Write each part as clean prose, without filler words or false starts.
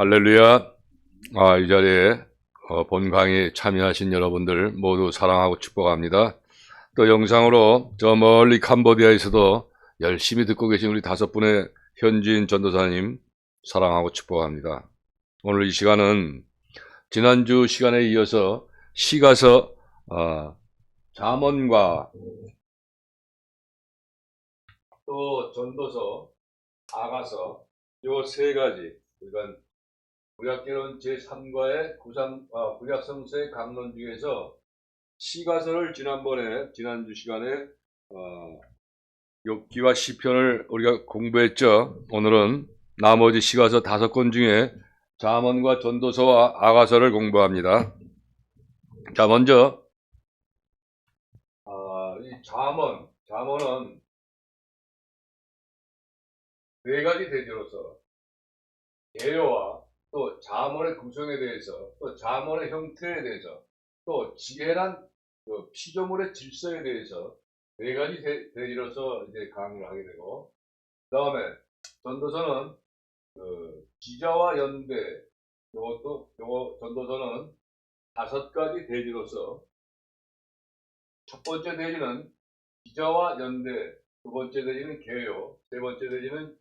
할렐루야. 이 자리에 본 강의 참여하신 여러분들 모두 사랑하고 축복합니다. 또 영상으로 저 멀리 캄보디아에서도 열심히 듣고 계신 우리 5분의 현지인 전도사님 사랑하고 축복합니다. 오늘 이 시간은 지난주 시간에 이어서 시가서 잠언과 또 전도서, 아가서 요 세 가지, 그러니까 구약개론 제3과의 구약성서의 강론 중에서 시가서를 지난주 시간에 욥기와 시편을 우리가 공부했죠. 오늘은 나머지 시가서 5권 중에 잠언과 전도서와 아가서를 공부합니다. 자, 먼저 이 잠언은 4가지 대지로서 개요와 또 잠언의 구성에 대해서, 또 잠언의 형태에 대해서, 또 지혜란 그 피조물의 질서에 대해서 4가지 대지로서 이제 강의를 하게 되고, 그 다음에 전도서는 기자와 연대, 요거 전도서는 5가지 대지로서, 첫 번째 대지는 기자와 연대, 두 번째 대지는 개요, 세 번째 대지는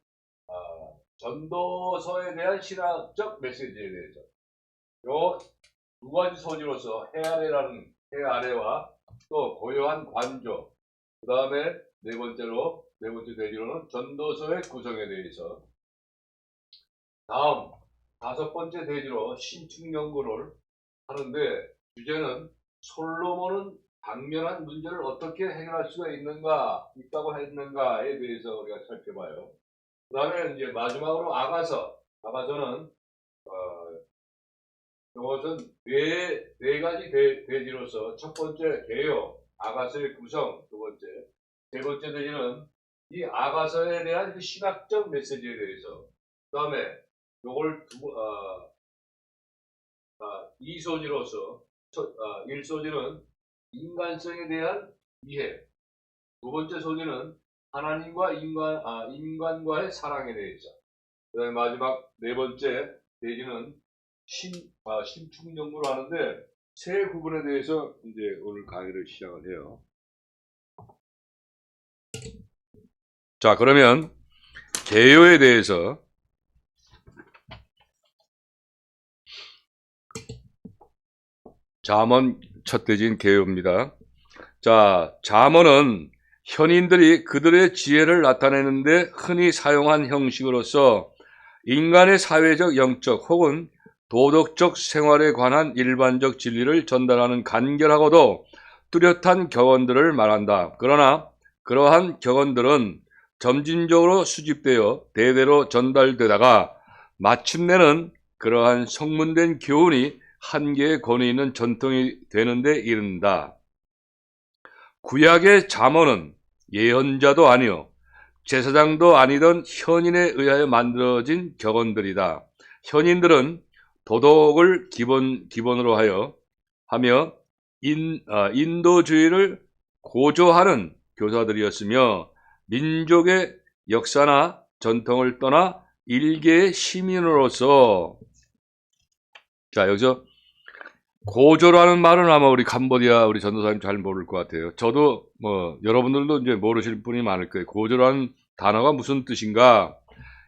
전도서에 대한 신학적 메시지에 대해서 요 2가지 소지로서 해 아래와 또 고요한 관조, 그 다음에 네 번째 대지로는 전도서의 구성에 대해서, 다음 5번째 대지로 신축 연구를 하는데, 주제는 솔로몬은 당면한 문제를 어떻게 해결할 수가 있다고 했는가에 대해서 우리가 살펴봐요. 그 다음에 이제 마지막으로 아가서는 이것은 네 가지 대지로서, 첫 번째 개요, 아가서의 구성, 세 번째 대지는 이 아가서에 대한 그 신학적 메시지에 대해서, 그 다음에 요걸 2소지로서 1소지는 인간성에 대한 이해, 두 번째 소지는 하나님과 인간과의 사랑에 대해서, 그 다음에 마지막 네 번째 대지는 신축 연구를 하는데, 세 부분에 대해서 이제 오늘 강의를 시작을 해요. 자, 그러면 개요에 대해서 잠언 첫 대지인 개요입니다. 자, 잠언은 현인들이 그들의 지혜를 나타내는데 흔히 사용한 형식으로서 인간의 사회적, 영적 혹은 도덕적 생활에 관한 일반적 진리를 전달하는 간결하고도 뚜렷한 격언들을 말한다. 그러나 그러한 격언들은 점진적으로 수집되어 대대로 전달되다가 마침내는 그러한 성문된 교훈이 한계의 권위 있는 전통이 되는데 이른다. 구약의 잠언은 예언자도 아니요 제사장도 아니던 현인에 의하여 만들어진 격언들이다. 현인들은 도덕을 기본으로 하며 인도주의를 고조하는 교사들이었으며, 민족의 역사나 전통을 떠나 일개의 시민으로서, 자, 여기서 고조라는 말은 아마 우리 캄보디아 우리 전도사님 잘 모를 것 같아요. 저도 여러분들도 이제 모르실 분이 많을 거예요. 고조라는 단어가 무슨 뜻인가?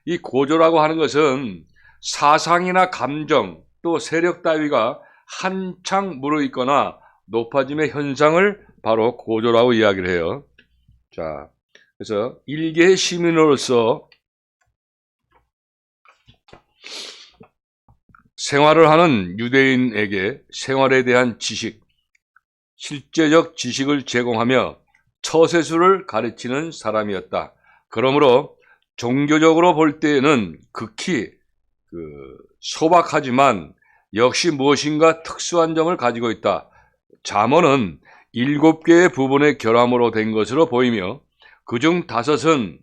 이 고조라고 하는 것은 사상이나 감정 또 세력 따위가 한창 무르익거나 높아짐의 현상을 바로 고조라고 이야기를 해요. 자, 그래서 일개의 시민으로서 생활을 하는 유대인에게 생활에 대한 지식, 실제적 지식을 제공하며 처세술을 가르치는 사람이었다. 그러므로 종교적으로 볼 때에는 극히 소박하지만 역시 무엇인가 특수한 점을 가지고 있다. 잠언은 7개의 부분의 결함으로 된 것으로 보이며, 그중 5은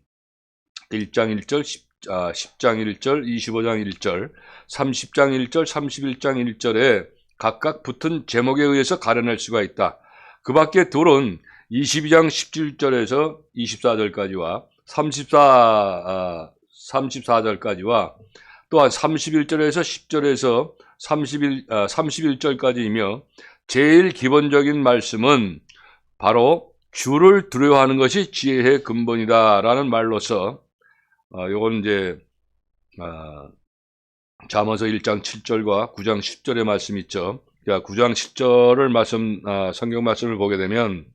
1장 1절, 10장 1절, 25장 1절, 30장 1절, 31장 1절에 각각 붙은 제목에 의해서 가려낼 수가 있다. 그 밖에 2은 22장 17절에서 24절까지와 34절까지와 또한 31절에서 10절에서 31절까지이며 제일 기본적인 말씀은 바로 주를 두려워하는 것이 지혜의 근본이다라는 말로서 요건 이제 잠언서 1장 7절과 9장 10절의 말씀 있죠. 9장 10절을 성경 말씀을 보게 되면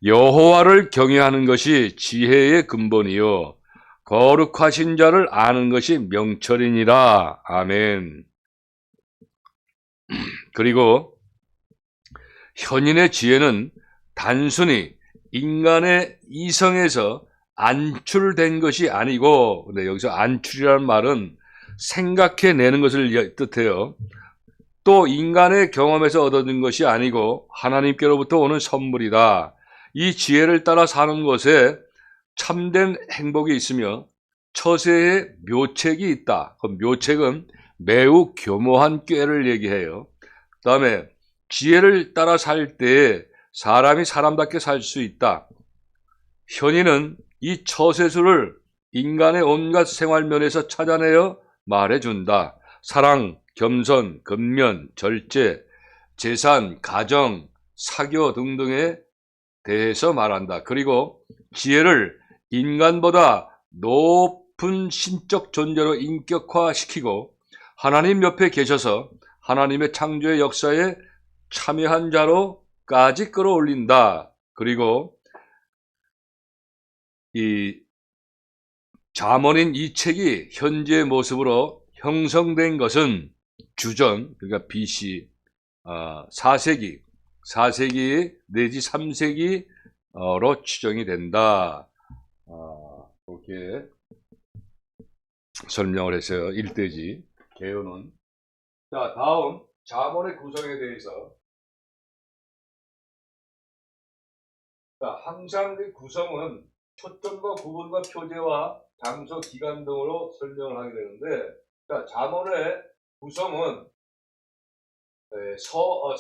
여호와를 경외하는 것이 지혜의 근본이요 거룩하신 자를 아는 것이 명철이니라. 아멘. 그리고 현인의 지혜는 단순히 인간의 이성에서 안출된 것이 아니고, 근데 여기서 안출이라는 말은 생각해내는 것을 뜻해요. 또 인간의 경험에서 얻어진 것이 아니고 하나님께로부터 오는 선물이다. 이 지혜를 따라 사는 것에 참된 행복이 있으며 처세의 묘책이 있다. 그 묘책은 매우 교모한 꾀를 얘기해요. 그 다음에 지혜를 따라 살 때 사람이 사람답게 살 수 있다. 현인은 이 처세수를 인간의 온갖 생활면에서 찾아내어 말해준다. 사랑, 겸손, 근면, 절제, 재산, 가정, 사교 등등에 대해서 말한다. 그리고 지혜를 인간보다 높은 신적 존재로 인격화시키고 하나님 옆에 계셔서 하나님의 창조의 역사에 참여한 자로까지 끌어올린다. 그리고 이 잠언인 이 책이 현재의 모습으로 형성된 것은 주전, 그러니까 BC 4세기 내지 3세기로 추정이 된다. 이렇게 설명을 했어요. 1대지 개요는. 자, 다음 잠언의 구성에 대해서. 자, 항상 그 구성은 초점과 구분과 표제와 장소, 기간 등으로 설명을 하게 되는데, 자, 잠언의 구성은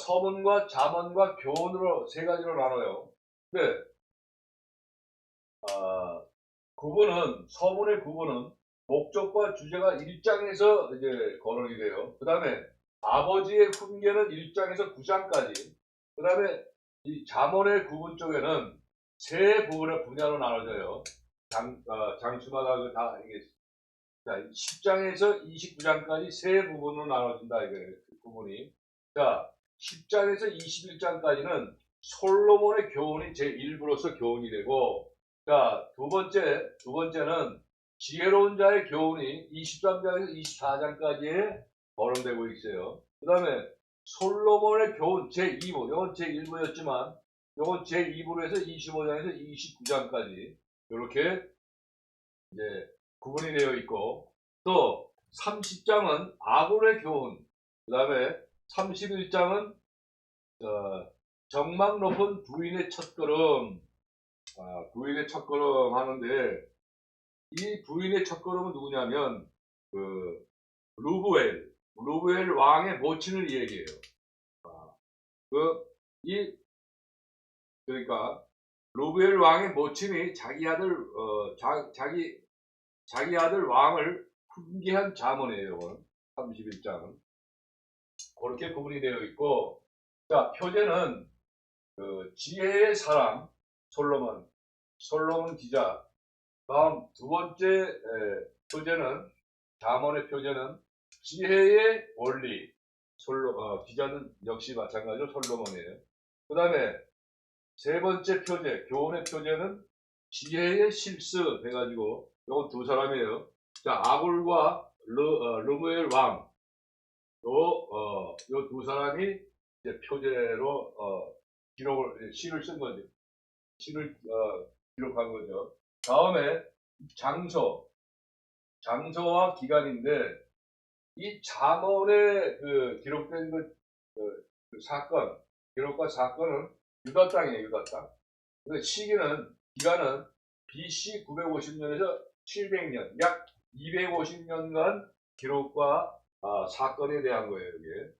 서문과 잠언과 교훈으로 세 가지로 나눠요. 근데 서문의 구분은 목적과 주제가 1장에서 이제 거론이 돼요. 그 다음에 아버지의 훈계는 1장에서 9장까지. 그 다음에 이 잠언의 구분 쪽에는 세 부분의 분야로 나눠져요. 장수마다 다 이게 10장에서 29장까지 세 부분으로 나눠진다 이거예요. 그 부분이. 자, 10장에서 21장까지는 솔로몬의 교훈이 제1부로서 교훈이 되고, 자, 두 번째는 지혜로운 자의 교훈이 23장에서 24장까지에 거론되고 있어요. 그 다음에 솔로몬의 교훈 제2부, 이건 제1부였지만, 이건 제2부로 해서 25장에서 29장까지 이렇게 이제 구분이 되어 있고, 또 30장은 아굴의 교훈, 그 다음에 31장은 정막 높은 부인의 첫걸음, 부인의 첫걸음 하는데, 이 부인의 첫걸음은 누구냐면 루브엘 왕의 모친을 얘기해요. 그러니까 루브엘 왕의 모친이 자기 아들 왕을 훈계한 잠언이에요. 31장은 그렇게 구분이 되어 있고, 자, 표제는 지혜의 사람 솔로몬 기자. 다음 두 번째 표제는 잠언의 표제는 지혜의 원리. 기자는 역시 마찬가지로 솔로몬이에요. 그 다음에 세 번째 표제, 교훈의 표제는 지혜의 실수 해가지고 이건 두 사람이에요. 자, 아굴과 르무엘 왕, 요 두 사람이 이제 표제로 시를 쓴 거죠. 시를 기록한 거죠. 다음에 장소와 기간인데, 이 잠언에 기록된 기록과 사건은 유다 땅이에요, 유다 땅. 근데 기간은 BC 950년에서 700년, 약 250년간 기록과 사건에 대한 거예요, 이게.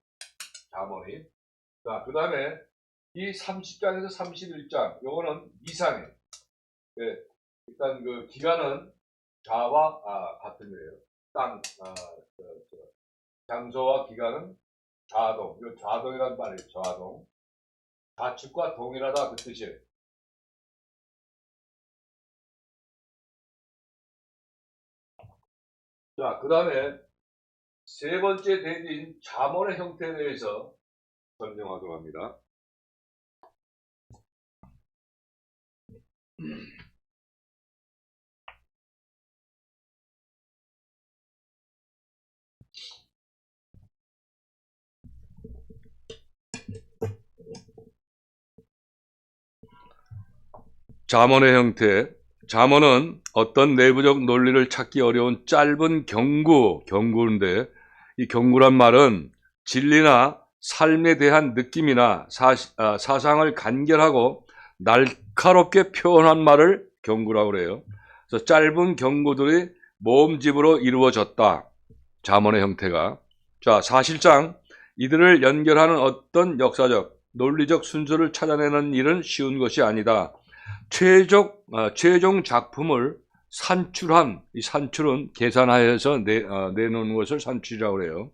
잠언이. 자, 그 다음에 이 30장에서 31장, 요거는 이상해. 네, 일단 기간은 자와 같은 거예요. 땅, 장소와 기간은 좌동. 이 좌동이란 말이에요. 좌동. 좌측과 동일하다 그 뜻이에요. 자, 그 다음에 세 번째 대지인 잠언의 형태에 대해서 설명하도록 합니다. 잠언의 형태. 잠언은 어떤 내부적 논리를 찾기 어려운 짧은 경구인데, 이 경구란 말은 진리나 삶에 대한 느낌이나 사상을 간결하고 날카롭게 표현한 말을 경구라고 그래요. 그래서 짧은 경구들이 모음집으로 이루어졌다. 잠언의 형태가. 자, 사실상 이들을 연결하는 어떤 역사적, 논리적 순서를 찾아내는 일은 쉬운 것이 아니다. 최종 작품을 산출한, 이 산출은 계산하여서 내놓는 것을 산출이라고 해요.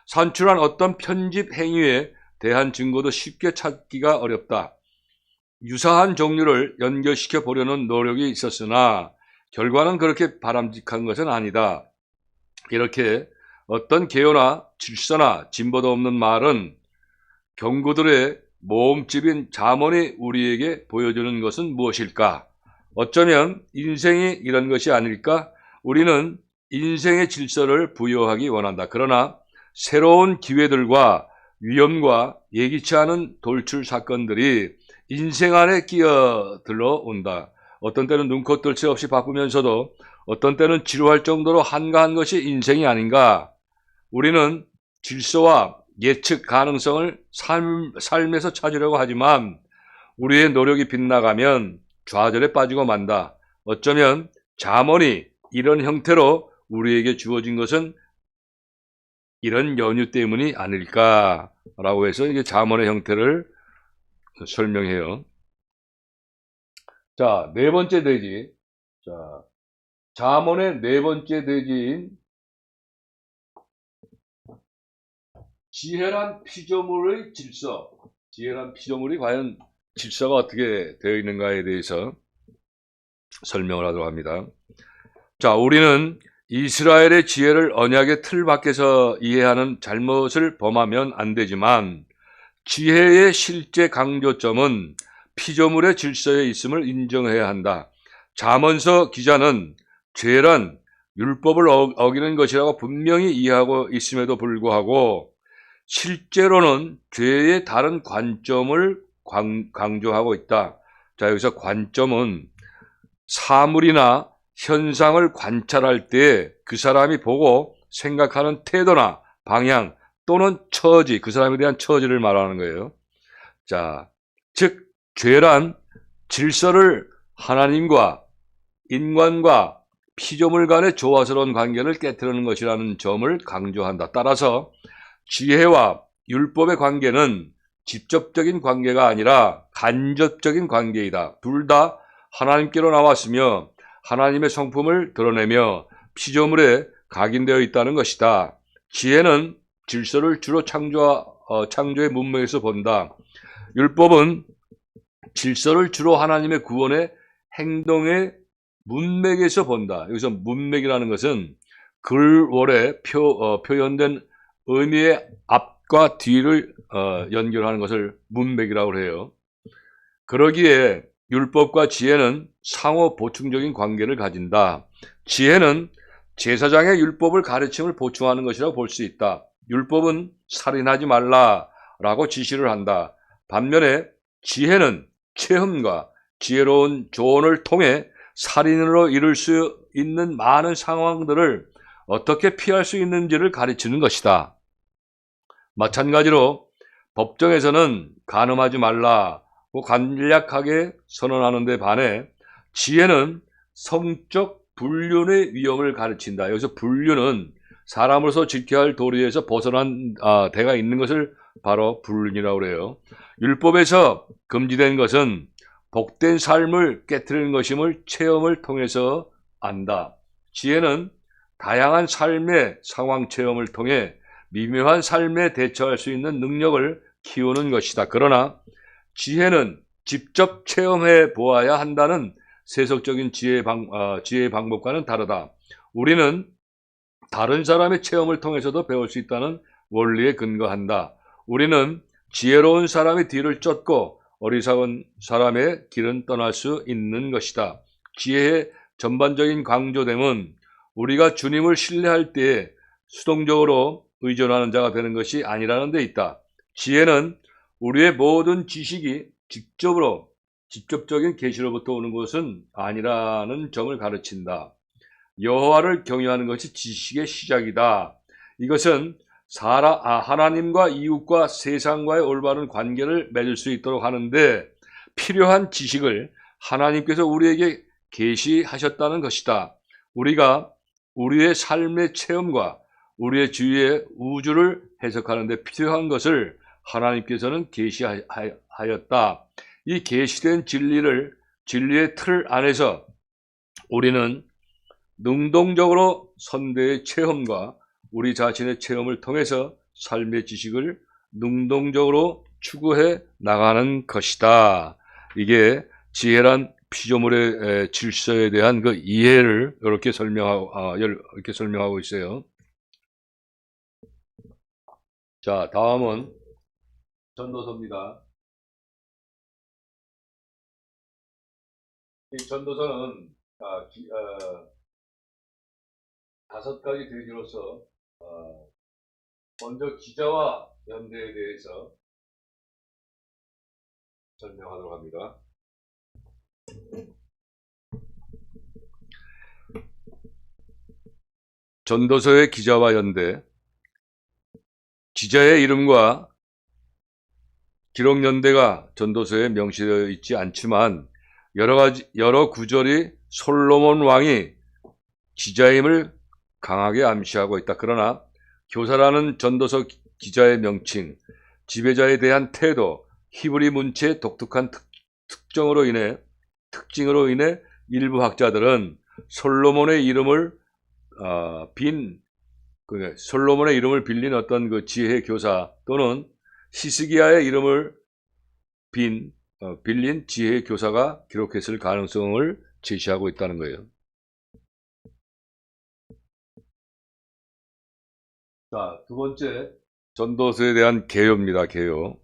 산출한 어떤 편집 행위에 대한 증거도 쉽게 찾기가 어렵다. 유사한 종류를 연결시켜 보려는 노력이 있었으나 결과는 그렇게 바람직한 것은 아니다. 이렇게 어떤 개요나 질서나 진보도 없는 말은 경구들의 모음집인 잠언이 우리에게 보여주는 것은 무엇일까? 어쩌면 인생이 이런 것이 아닐까? 우리는 인생의 질서를 부여하기 원한다. 그러나 새로운 기회들과 위험과 예기치 않은 돌출 사건들이 인생 안에 끼어들어 온다. 어떤 때는 눈코 뜰 새 없이 바쁘면서도 어떤 때는 지루할 정도로 한가한 것이 인생이 아닌가? 우리는 질서와 예측 가능성을 삶에서 찾으려고 하지만 우리의 노력이 빗나가면 좌절에 빠지고 만다. 어쩌면 잠언이 이런 형태로 우리에게 주어진 것은 이런 연유 때문이 아닐까라고 해서 이게 잠언의 형태를 설명해요. 자, 네 번째 대지. 자, 잠언의 네 번째 대지인 지혜란 피조물의 질서. 지혜란 피조물이 과연 질서가 어떻게 되어 있는가에 대해서 설명을 하도록 합니다. 자, 우리는 이스라엘의 지혜를 언약의 틀 밖에서 이해하는 잘못을 범하면 안 되지만 지혜의 실제 강조점은 피조물의 질서에 있음을 인정해야 한다. 잠언서 기자는 죄란 율법을 어기는 것이라고 분명히 이해하고 있음에도 불구하고 실제로는 죄의 다른 관점을 강조하고 있다. 자, 여기서 관점은 사물이나 현상을 관찰할 때 그 사람이 보고 생각하는 태도나 방향 또는 처지, 그 사람에 대한 처지를 말하는 거예요. 자, 즉 죄란 질서를 하나님과 인간과 피조물 간의 조화스러운 관계를 깨트리는 것이라는 점을 강조한다. 따라서 지혜와 율법의 관계는 직접적인 관계가 아니라 간접적인 관계이다. 둘 다 하나님께로 나왔으며 하나님의 성품을 드러내며 피조물에 각인되어 있다는 것이다. 지혜는 질서를 주로 창조의 문맥에서 본다. 율법은 질서를 주로 하나님의 구원의 행동의 문맥에서 본다. 여기서 문맥이라는 것은 글월에 표현된 의미의 앞과 뒤를 연결하는 것을 문맥이라고 해요. 그러기에 율법과 지혜는 상호 보충적인 관계를 가진다. 지혜는 제사장의 율법을 가르침을 보충하는 것이라고 볼 수 있다. 율법은 살인하지 말라라고 지시를 한다. 반면에 지혜는 체험과 지혜로운 조언을 통해 살인으로 이룰 수 있는 많은 상황들을 어떻게 피할 수 있는지를 가르치는 것이다. 마찬가지로 법정에서는 간음하지 말라고 간략하게 선언하는 데 반해 지혜는 성적 불륜의 위험을 가르친다. 여기서 불륜은 사람으로서 지켜야 할 도리에서 벗어난 대가 있는 것을 바로 불륜이라고 해요. 율법에서 금지된 것은 복된 삶을 깨트리는 것임을 체험을 통해서 안다. 지혜는 다양한 삶의 상황 체험을 통해 미묘한 삶에 대처할 수 있는 능력을 키우는 것이다. 그러나 지혜는 직접 체험해 보아야 한다는 세속적인 지혜의 방법과는 다르다. 우리는 다른 사람의 체험을 통해서도 배울 수 있다는 원리에 근거한다. 우리는 지혜로운 사람의 뒤를 쫓고 어리석은 사람의 길은 떠날 수 있는 것이다. 지혜의 전반적인 강조됨은 우리가 주님을 신뢰할 때에 수동적으로 의존하는 자가 되는 것이 아니라는 데 있다. 지혜는 우리의 모든 지식이 직접적인 계시로부터 오는 것은 아니라는 점을 가르친다. 여호와를 경외하는 것이 지식의 시작이다. 이것은 하나님과 이웃과 세상과의 올바른 관계를 맺을 수 있도록 하는데 필요한 지식을 하나님께서 우리에게 계시하셨다는 것이다. 우리가 우리의 삶의 체험과 우리의 주위의 우주를 해석하는 데 필요한 것을 하나님께서는 계시하였다. 이 계시된 진리의 틀 안에서 우리는 능동적으로 선대의 체험과 우리 자신의 체험을 통해서 삶의 지식을 능동적으로 추구해 나가는 것이다. 이게 지혜란 피조물의 질서에 대한 그 이해를 이렇게 설명하고 있어요. 자, 다음은 전도서입니다. 이 전도서는 5가지 대지로서 먼저 기자와 연대에 대해서 설명하도록 합니다. 전도서의 기자와 연대. 기자의 이름과 기록 연대가 전도서에 명시되어 있지 않지만 여러 구절이 솔로몬 왕이 기자임을 강하게 암시하고 있다. 그러나 교사라는 전도서 기자의 명칭, 지배자에 대한 태도, 히브리 문체의 독특한 특징으로 인해 일부 학자들은 솔로몬의 이름을 빌린 어떤 그 지혜 교사 또는 히스기야의 이름을 빌린 지혜 교사가 기록했을 가능성을 제시하고 있다는 거예요. 자, 두 번째, 전도서에 대한 개요입니다. 개요.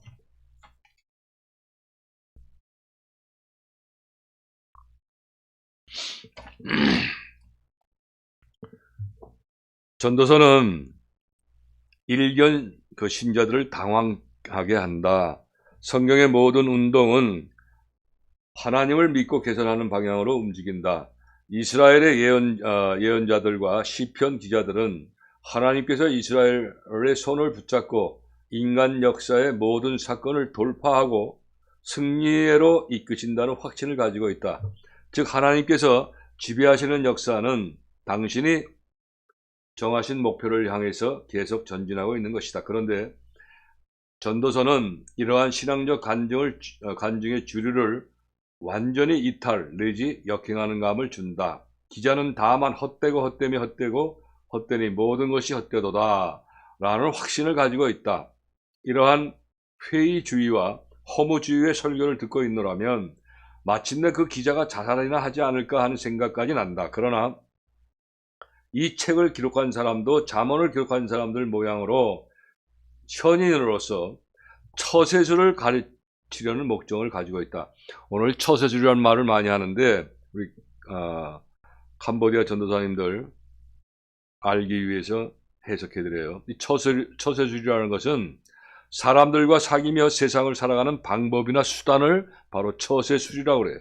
전도서는 일견 그 신자들을 당황하게 한다. 성경의 모든 운동은 하나님을 믿고 개선하는 방향으로 움직인다. 이스라엘의 예언자들과 시편 기자들은 하나님께서 이스라엘의 손을 붙잡고 인간 역사의 모든 사건을 돌파하고 승리로 이끄신다는 확신을 가지고 있다. 즉 하나님께서 지배하시는 역사는 당신이 정하신 목표를 향해서 계속 전진하고 있는 것이다. 그런데 전도서는 이러한 신앙적 간증의 주류를 완전히 이탈 내지 역행하는 감을 준다. 기자는 다만 헛되니 모든 것이 헛되도다 라는 확신을 가지고 있다. 이러한 회의주의와 허무주의의 설교를 듣고 있노라면 마침내 그 기자가 자살이나 하지 않을까 하는 생각까지 난다. 그러나 이 책을 기록한 사람도 잠언을 기록한 사람들 모양으로 현인으로서 처세술을 가르치려는 목적을 가지고 있다. 오늘 처세술이라는 말을 많이 하는데 우리 캄보디아 전도사님들 알기 위해서 해석해드려요. 이 처세술이라는 것은 사람들과 사귀며 세상을 살아가는 방법이나 수단을 바로 처세술이라고 그래요.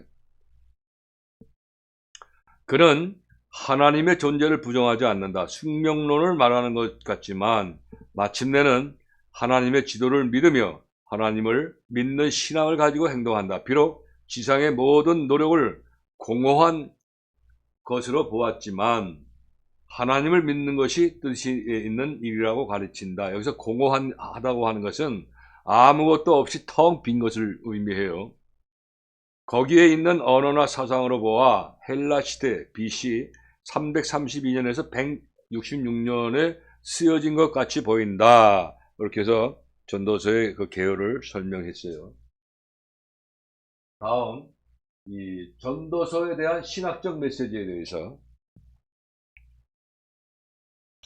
그는 하나님의 존재를 부정하지 않는다. 숙명론을 말하는 것 같지만 마침내는 하나님의 지도를 믿으며 하나님을 믿는 신앙을 가지고 행동한다. 비록 지상의 모든 노력을 공허한 것으로 보았지만 하나님을 믿는 것이 뜻이 있는 일이라고 가르친다. 여기서 공허하다고 하는 것은 아무것도 없이 텅 빈 것을 의미해요. 거기에 있는 언어나 사상으로 보아 헬라 시대 BC 332년에서 1966년에 쓰여진 것 같이 보인다. 이렇게 해서 전도서의 그 개요를 설명했어요. 다음, 이 전도서에 대한 신학적 메시지에 대해서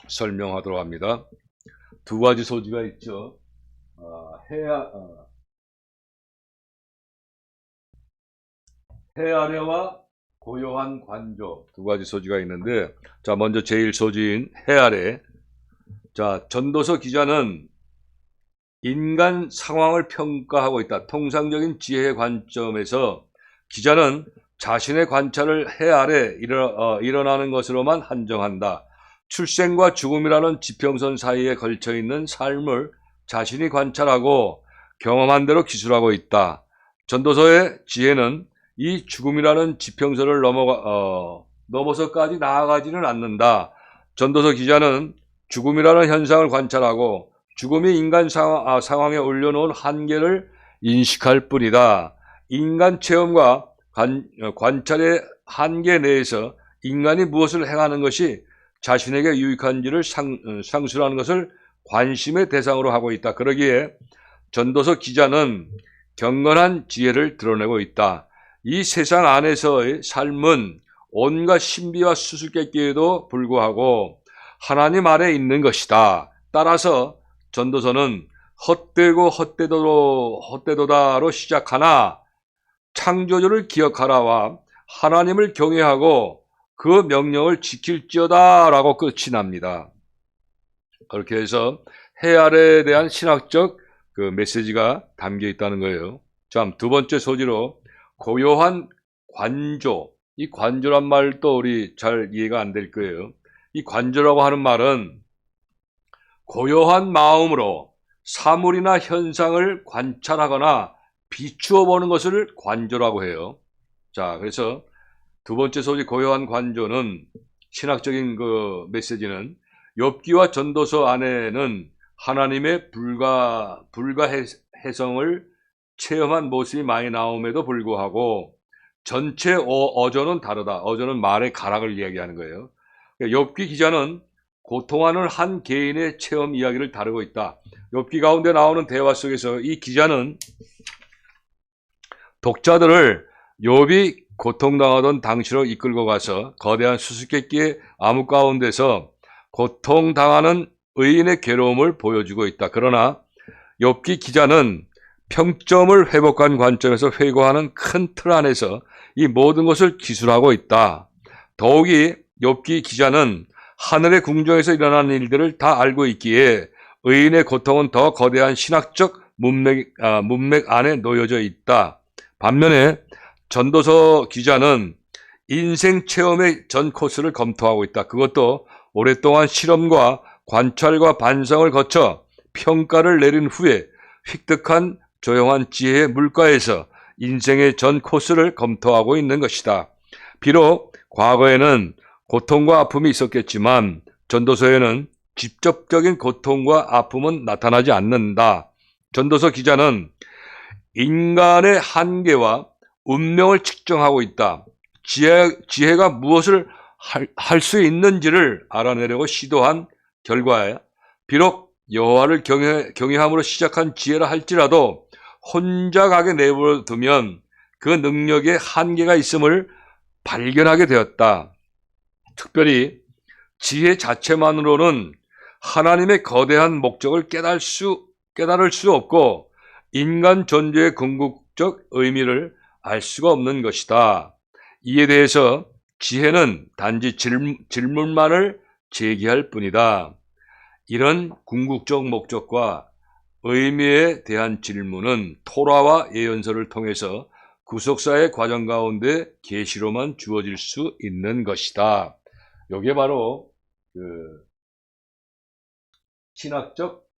설명하도록 합니다. 두 가지 소지가 있죠. 헤아려와 고요한 관조 두 가지 소지가 있는데, 자, 먼저 제일 소지인 헤아려. 자, 전도서 기자는 인간 상황을 평가하고 있다. 통상적인 지혜의 관점에서 기자는 자신의 관찰을 헤아려 일어나는 것으로만 한정한다. 출생과 죽음이라는 지평선 사이에 걸쳐 있는 삶을 자신이 관찰하고 경험한 대로 기술하고 있다. 전도서의 지혜는 이 죽음이라는 지평선을 넘어서까지 나아가지는 않는다. 전도서 기자는 죽음이라는 현상을 관찰하고 죽음이 인간 상황에 올려놓은 한계를 인식할 뿐이다. 인간 체험과 관찰의 한계 내에서 인간이 무엇을 행하는 것이 자신에게 유익한지를 상술하는 것을 관심의 대상으로 하고 있다. 그러기에 전도서 기자는 경건한 지혜를 드러내고 있다. 이 세상 안에서의 삶은 온갖 신비와 수수께끼에도 불구하고 하나님 아래 있는 것이다. 따라서 전도서는 헛되고 헛되도다로 시작하나 창조주를 기억하라와 하나님을 경외하고 그 명령을 지킬지어다 라고 끝이 납니다. 그렇게 해서 헤아려에 대한 신학적 그 메시지가 담겨 있다는 거예요. 자, 두 번째 소지로 고요한 관조. 이 관조란 말도 우리 잘 이해가 안 될 거예요. 이 관조라고 하는 말은 고요한 마음으로 사물이나 현상을 관찰하거나 비추어 보는 것을 관조라고 해요. 자, 그래서 두 번째 소지 고요한 관조는 신학적인 그 메시지는 욥기와 전도서 안에는 하나님의 불가해성을 체험한 모습이 많이 나옴에도 불구하고 전체 어조는 다르다. 어조는 말의 가락을 이야기하는 거예요. 욥기 기자는 고통하는 한 개인의 체험 이야기를 다루고 있다. 욥기 가운데 나오는 대화 속에서 이 기자는 독자들을 욥이 고통당하던 당시로 이끌고 가서 거대한 수수께끼의 암흑 가운데서 고통당하는 의인의 괴로움을 보여주고 있다. 그러나 욥기 기자는 평점을 회복한 관점에서 회고하는 큰 틀 안에서 이 모든 것을 기술하고 있다. 더욱이 욥기 기자는 하늘의 궁정에서 일어나는 일들을 다 알고 있기에 의인의 고통은 더 거대한 신학적 문맥 안에 놓여져 있다. 반면에 전도서 기자는 인생 체험의 전 코스를 검토하고 있다. 그것도 오랫동안 실험과 관찰과 반성을 거쳐 평가를 내린 후에 획득한 조용한 지혜의 물가에서 인생의 전 코스를 검토하고 있는 것이다. 비록 과거에는 고통과 아픔이 있었겠지만 전도서에는 직접적인 고통과 아픔은 나타나지 않는다. 전도서 기자는 인간의 한계와 운명을 측정하고 있다. 지혜가 무엇을 할 수 있는지를 알아내려고 시도한 결과에 비록 여호와를 경외함으로 시작한 지혜라 할지라도 혼자 가게 내버려두면 그 능력에 한계가 있음을 발견하게 되었다. 특별히 지혜 자체만으로는 하나님의 거대한 목적을 깨달을 수 없고 인간 존재의 궁극적 의미를 알 수가 없는 것이다. 이에 대해서 지혜는 단지 질문만을 제기할 뿐이다. 이런 궁극적 목적과 의미에 대한 질문은 토라와 예언서를 통해서 구속사의 과정 가운데 계시로만 주어질 수 있는 것이다. 이게 바로 그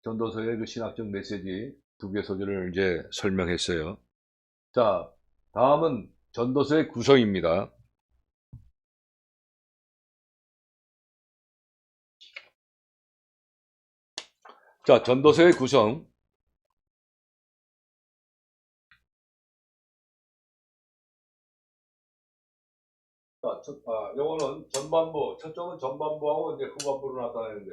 전도서의 그 신학적 메시지 두 개 소지를 이제 설명했어요. 자, 다음은 전도서의 구성입니다. 자, 전도서의 구성. 요거는 전반부, 첫점은 전반부하고 이제 후반부로 나타내는데,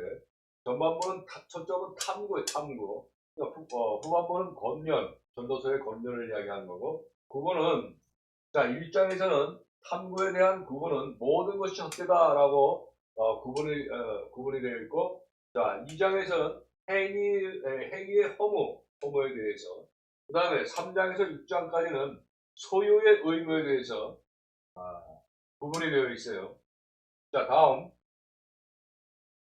전반부는 첫점은 탐구예요, 탐구. 그러니까 후반부는 겉면, 전도서의 겉면을 이야기하는 거고, 그거는, 자, 1장에서는 탐구에 대한 구분은 모든 것이 헛되다라고 구분이 되어 있고, 자, 2장에서는 행위의 허무에 대해서, 그 다음에 3장에서 6장까지는 소유의 의무에 대해서 구분이 되어 있어요. 자, 다음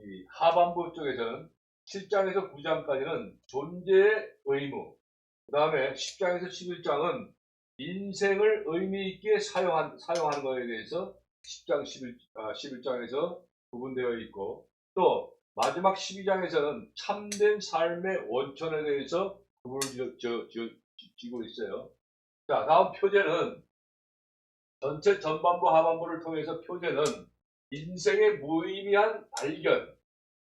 이 하반부 쪽에서는 7장에서 9장까지는 존재의 의무, 그 다음에 10장에서 11장은 인생을 의미 있게 사용하는 것에 대해서 10장, 11장에서 구분되어 있고, 또 마지막 12장에서는 참된 삶의 원천에 대해서 구분을 지고 있어요. 자, 다음 표제는 전체 전반부 하반부를 통해서 표제는 인생의 무의미한 발견,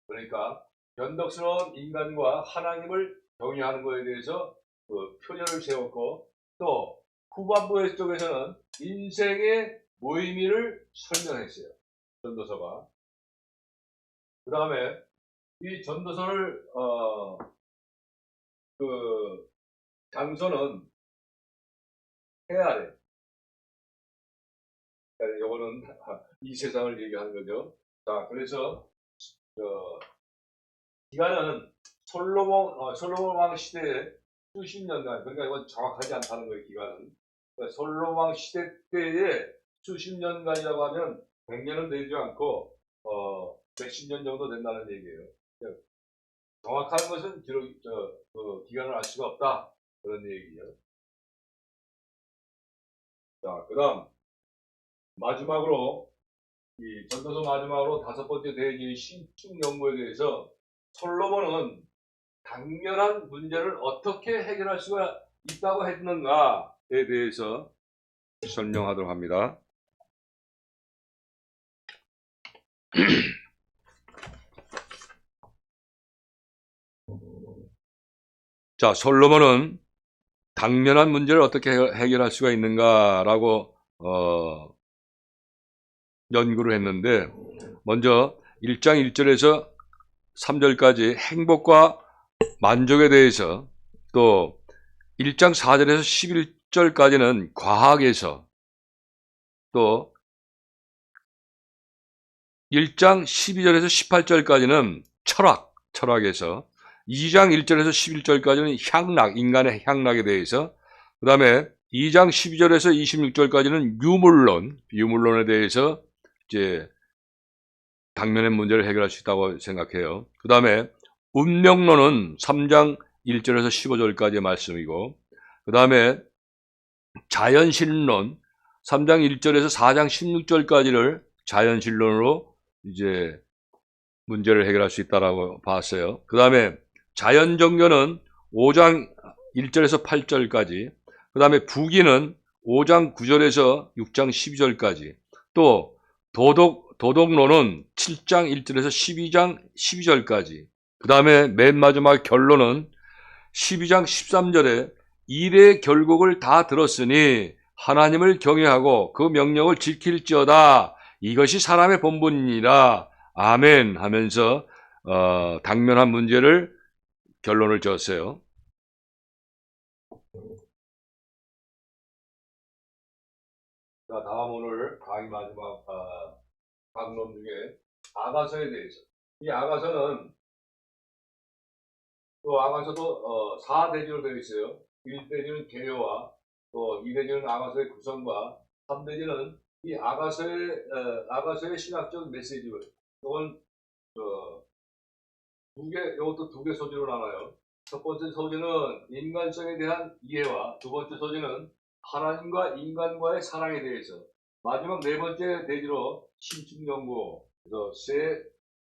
그러니까 변덕스러운 인간과 하나님을 경외하는 것에 대해서 그 표제를 세웠고, 또 후반부 쪽에서는 인생의 무의미를 설명했어요. 전도서가. 그 다음에 이 전도서를 장소는 해아래. 요거는 이 세상을 얘기하는 거죠. 자, 그래서 기간은 솔로몬 왕 시대에 수십 년간, 그러니까 이건 정확하지 않다는 거예요, 기간은. 그러니까 솔로몬 왕 시대 때에 수십 년간이라고 하면 100년은 되지 않고 몇십 년 정도 된다는 얘기예요. 정확한 것은 기간을 알 수가 없다, 그런 얘기예요. 자, 그 다음 마지막으로 이 전도서 마지막으로 5번째 대지의 신축 연구에 대해서 솔로몬은 당면한 문제를 어떻게 해결할 수가 있다고 했는가에 대해서 설명하도록 합니다. 자, 솔로몬은 당면한 문제를 어떻게 해결할 수가 있는가라고 연구를 했는데, 먼저 1장 1절에서 3절까지 행복과 만족에 대해서, 또 1장 4절에서 11절까지는 과학에서, 또 1장 12절에서 18절까지는 철학에서, 2장 1절에서 11절까지는 향락, 인간의 향락에 대해서, 그 다음에 2장 12절에서 26절까지는 유물론에 대해서 이제 당면의 문제를 해결할 수 있다고 생각해요. 그 다음에 운명론은 3장 1절에서 15절까지의 말씀이고, 그 다음에 자연신론 3장 1절에서 4장 16절까지를 자연신론으로 이제 문제를 해결할 수 있다라고 봤어요. 그 다음에 자연종교는 5장 1절에서 8절까지, 그 다음에 부기는 5장 9절에서 6장 12절까지, 또 도덕론은 7장 1절에서 12장 12절까지, 그 다음에 맨 마지막 결론은 12장 13절에 일의 결국을 다 들었으니 하나님을 경외하고 그 명령을 지킬지어다. 이것이 사람의 본분이니라. 아멘 하면서 당면한 문제를 결론을 지었어요. 자, 다음 오늘 강의 마지막 강론 중에 아가서에 대해서. 이 아가서는 또 아가서도 4대지로 되어 있어요. 1대지는 개요와, 또 2대지는 아가서의 구성과, 3대지는 이 아가서의 신학적 메시지를, 이건 이것도 두 개 소지로 나눠요. 첫 번째 소지는 인간성에 대한 이해와, 두 번째 소지는 하나님과 인간과의 사랑에 대해서, 마지막 네 번째 대지로 신축 연구, 그래서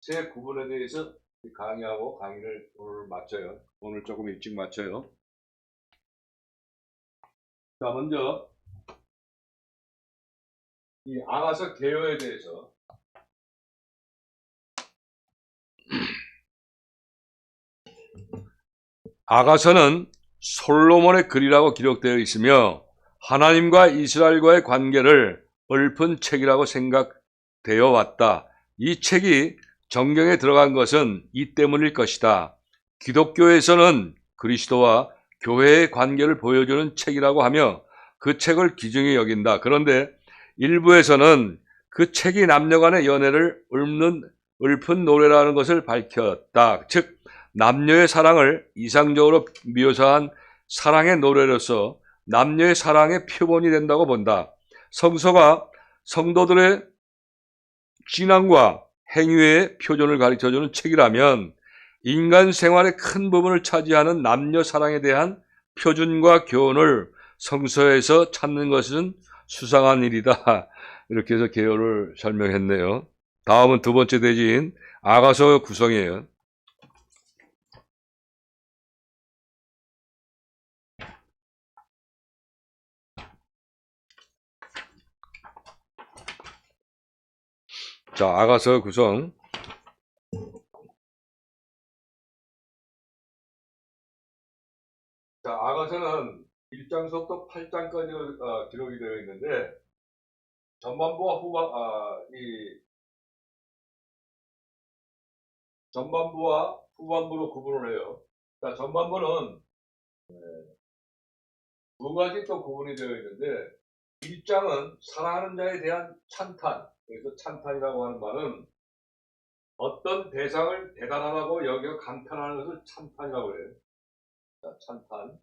세 구분에 대해서 강의하고 강의를 오늘 마쳐요. 오늘 조금 일찍 마쳐요. 자, 먼저 이 아가서 개요에 대해서. 아가서는 솔로몬의 글이라고 기록되어 있으며 하나님과 이스라엘과의 관계를 읊은 책이라고 생각되어 왔다. 이 책이 정경에 들어간 것은 이 때문일 것이다. 기독교에서는 그리스도와 교회의 관계를 보여주는 책이라고 하며 그 책을 귀중히 여긴다. 그런데 일부에서는 그 책이 남녀 간의 연애를 읊은 노래라는 것을 밝혔다. 즉 남녀의 사랑을 이상적으로 묘사한 사랑의 노래로서 남녀의 사랑의 표본이 된다고 본다. 성서가 성도들의 신앙과 행위의 표준을 가르쳐주는 책이라면 인간 생활의 큰 부분을 차지하는 남녀 사랑에 대한 표준과 교훈을 성서에서 찾는 것은 수상한 일이다. 이렇게 해서 개요를 설명했네요. 다음은 두 번째 대지인 아가서 구성이에요. 자, 아가서 구성. 자, 아가서는 1장서부터 8장까지 기록이 되어 있는데 전반부와 전반부와 후반부로 구분을 해요. 자, 전반부는 두 가지 또 구분이 되어 있는데 1장은 사랑하는 자에 대한 찬탄. 그래서 찬탄이라고 하는 말은 어떤 대상을 대단하다고 여겨 감탄하는 것을 찬탄이라고 해요. 자, 찬탄.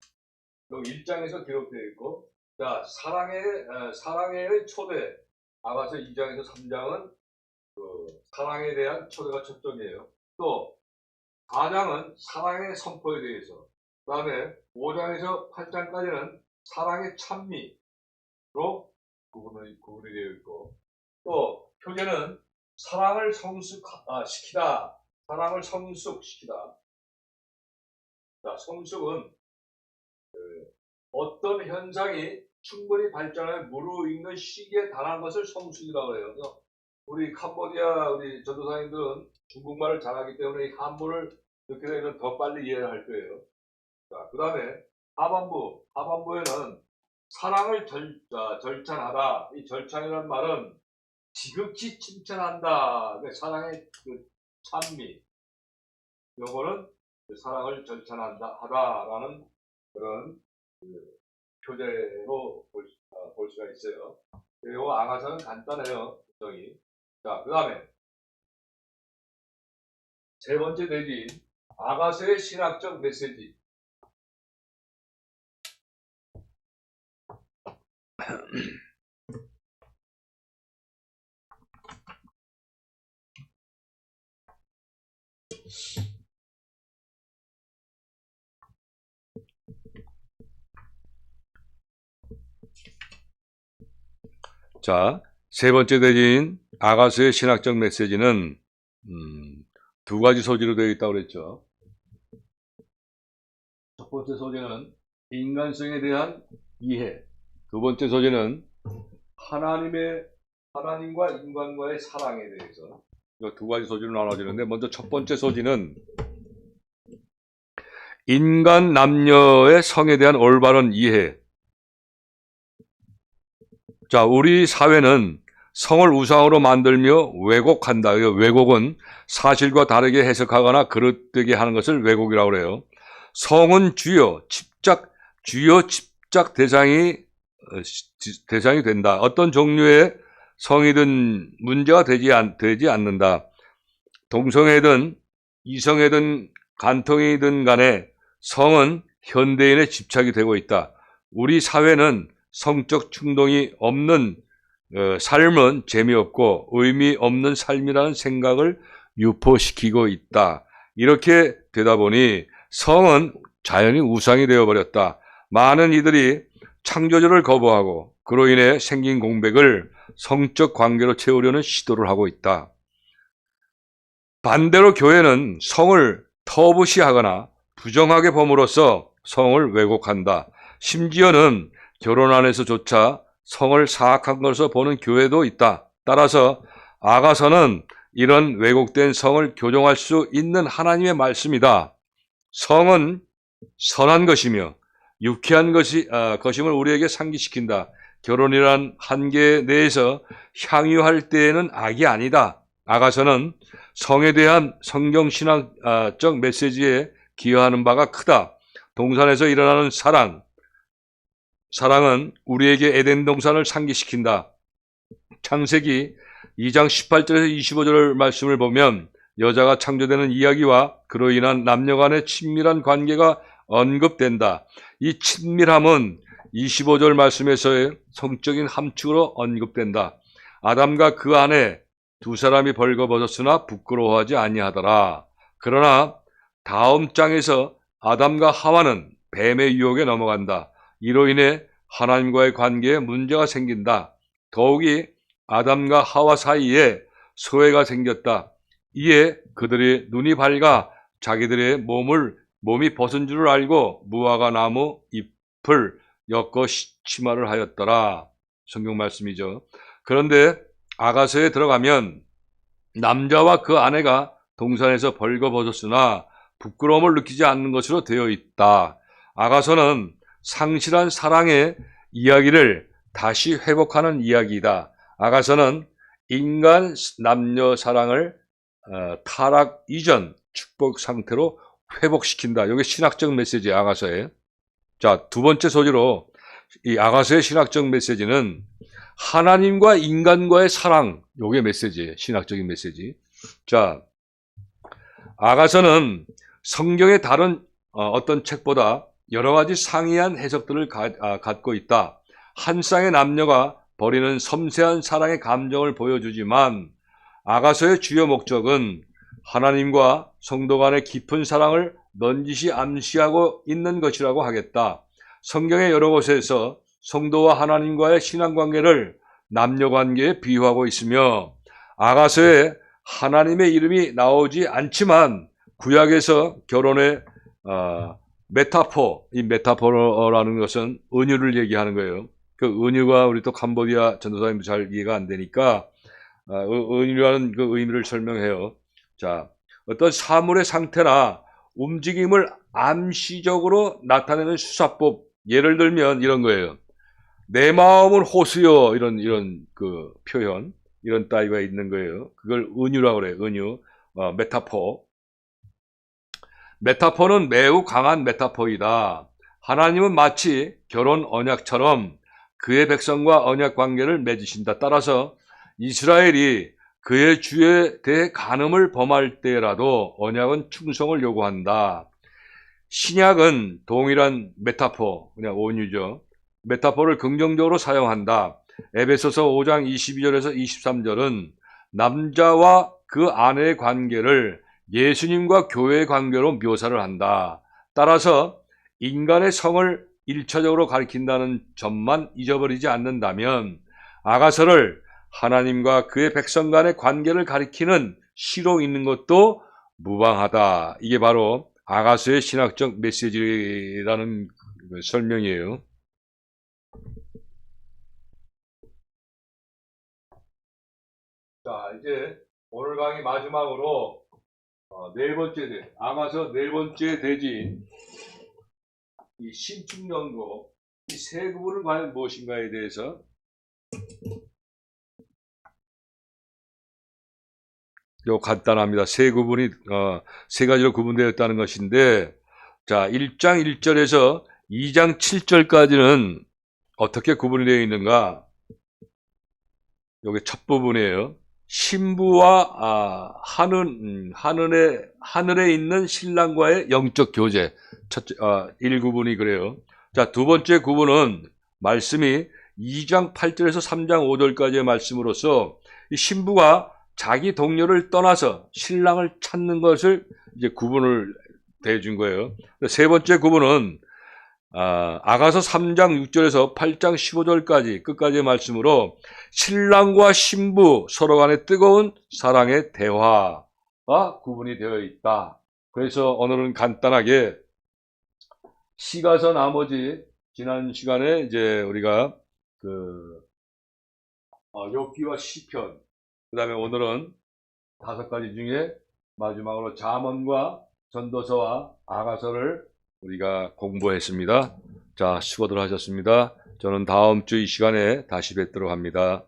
여기 1장에서 기록되어 있고, 자, 사랑의 초대. 아가서 2장에서 3장은 사랑에 대한 초대가 초점이에요. 또 4장은 사랑의 선포에 대해서, 그 다음에 5장에서 8장까지는 사랑의 찬미로 구분이 되어 있고, 또 표제는 사랑을 성숙시키다. 사랑을 성숙시키다. 자, 성숙은 어떤 현상이 충분히 발전해 무르익는 시기에 달한 것을 성숙이라고 해요. 그래서 우리 캄보디아 우리 전도사님들은 중국말을 잘하기 때문에 이 한문을 이렇게 되면 더 빨리 이해를 할 거예요. 자, 그 다음에 하반부에는 사랑을 절찬하다. 이 절찬이라는 말은 지극히 칭찬한다. 사랑의 그 찬미. 요거는 사랑을 절찬하다라는 그런 표제로 볼 수가 있어요. 그리고 아가서는 간단해요. 구성이. 자, 그 다음에 세 번째 대지인 아가서의 신학적 메시지. 자, 세 번째 대지인 아가서의 신학적 메시지는 두 가지 소지로 되어 있다고 그랬죠. 첫 번째 소지는 인간성에 대한 이해. 두 번째 소지는 하나님과 인간과의 사랑에 대해서. 이 두 가지 소지로 나눠지는데, 먼저 첫 번째 소지는 인간 남녀의 성에 대한 올바른 이해. 자, 우리 사회는 성을 우상으로 만들며 왜곡한다. 왜곡은 사실과 다르게 해석하거나 그릇되게 하는 것을 왜곡이라고 그래요. 성은 주요 집착 대상이 된다. 어떤 종류의 성이든 문제가 되지 않는다. 동성애든 이성애든 간통이든 간에 성은 현대인의 집착이 되고 있다. 우리 사회는 성적 충동이 없는 삶은 재미없고 의미 없는 삶이라는 생각을 유포시키고 있다. 이렇게 되다 보니 성은 자연히 우상이 되어버렸다. 많은 이들이 창조주를 거부하고 그로 인해 생긴 공백을 성적 관계로 채우려는 시도를 하고 있다. 반대로 교회는 성을 터부시하거나 부정하게 봄으로써 성을 왜곡한다. 심지어는 결혼 안에서조차 성을 사악한 것으로 보는 교회도 있다. 따라서 아가서는 이런 왜곡된 성을 교정할 수 있는 하나님의 말씀이다. 성은 선한 것이며 유쾌한 것임을 우리에게 상기시킨다. 결혼이란 한계 내에서 향유할 때에는 악이 아니다. 아가서는 성에 대한 성경신학적 메시지에 기여하는 바가 크다. 동산에서 일어나는 사랑은 우리에게 에덴 동산을 상기시킨다. 창세기 2장 18절에서 25절 말씀을 보면 여자가 창조되는 이야기와 그로 인한 남녀 간의 친밀한 관계가 언급된다. 이 친밀함은 25절 말씀에서의 성적인 함축으로 언급된다. 아담과 그 아내 두 사람이 벌거벗었으나 부끄러워하지 아니하더라. 그러나 다음 장에서 아담과 하와는 뱀의 유혹에 넘어간다. 이로 인해 하나님과의 관계에 문제가 생긴다. 더욱이 아담과 하와 사이에 소외가 생겼다. 이에 그들의 눈이 밝아 자기들의 몸이 벗은 줄을 알고 무화과 나무 잎을 엮어 치마를 하였더라. 성경 말씀이죠. 그런데 아가서에 들어가면 남자와 그 아내가 동산에서 벌거벗었으나 부끄러움을 느끼지 않는 것으로 되어 있다. 아가서는 상실한 사랑의 이야기를 다시 회복하는 이야기이다. 아가서는 인간 남녀 사랑을 타락 이전 축복 상태로 회복시킨다. 이게 신학적 메시지예요. 아가서에. 자, 두 번째 소지로 이 아가서의 신학적 메시지는 하나님과 인간과의 사랑. 이게 메시지예요. 신학적인 메시지. 자, 아가서는 성경의 다른 어떤 책보다 여러 가지 상이한 해석들을 갖고 있다. 한 쌍의 남녀가 벌이는 섬세한 사랑의 감정을 보여주지만 아가서의 주요 목적은 하나님과 성도 간의 깊은 사랑을 넌지시 암시하고 있는 것이라고 하겠다. 성경의 여러 곳에서 성도와 하나님과의 신앙관계를 남녀관계에 비유하고 있으며 아가서에 하나님의 이름이 나오지 않지만 구약에서 결혼의 메타포, 이 메타포라는 것은 은유를 얘기하는 거예요. 그 은유가 우리 또 캄보디아 전도사님도 잘 이해가 안 되니까 은유라는 그 의미를 설명해요. 자, 어떤 사물의 상태나 움직임을 암시적으로 나타내는 수사법. 예를 들면 이런 거예요. 내 마음은 호수요. 이런 그 표현, 이런 따위가 있는 거예요. 그걸 은유라고 그래요. 은유, 메타포. 메타포는 매우 강한 메타포이다. 하나님은 마치 결혼 언약처럼 그의 백성과 언약 관계를 맺으신다. 따라서 이스라엘이 그의 주에 대해 간음을 범할 때라도 언약은 충성을 요구한다. 신약은 동일한 메타포, 그냥 온유죠. 메타포를 긍정적으로 사용한다. 에베소서 5장 22절에서 23절은 남자와 그 아내의 관계를 예수님과 교회의 관계로 묘사를 한다. 따라서 인간의 성을 1차적으로 가리킨다는 점만 잊어버리지 않는다면 아가서를 하나님과 그의 백성 간의 관계를 가리키는 시로 있는 것도 무방하다. 이게 바로 아가서의 신학적 메시지라는 설명이에요. 자, 이제 오늘 강의 마지막으로 네 번째 아가서 네 번째 대지인 이 신축연고 이 세 구분은 과연 무엇인가에 대해서 요 간단합니다. 세 구분이 세 가지로 구분되었다는 것인데, 자 1장 1절에서 2장 7절까지는 어떻게 구분이 되어 있는가? 요게 첫 부분이에요. 신부와 하늘에 있는 신랑과의 영적 교제. 첫째 1구분이 그래요. 자, 두 번째 구분은 말씀이 2장 8절에서 3장 5절까지의 말씀으로서 이 신부가 자기 동료를 떠나서 신랑을 찾는 것을 이제 구분을 대준 거예요. 세 번째 구분은 아가서 3장 6절에서 8장 15절까지 끝까지의 말씀으로 신랑과 신부 서로 간의 뜨거운 사랑의 대화가 구분이 되어 있다. 그래서 오늘은 간단하게 시가서 나머지 지난 시간에 이제 우리가 욥기와 시편, 그 다음에 오늘은 5가지 중에 마지막으로 잠언과 전도서와 아가서를 우리가 공부했습니다. 자, 수고들 하셨습니다. 저는 다음 주 이 시간에 다시 뵙도록 합니다.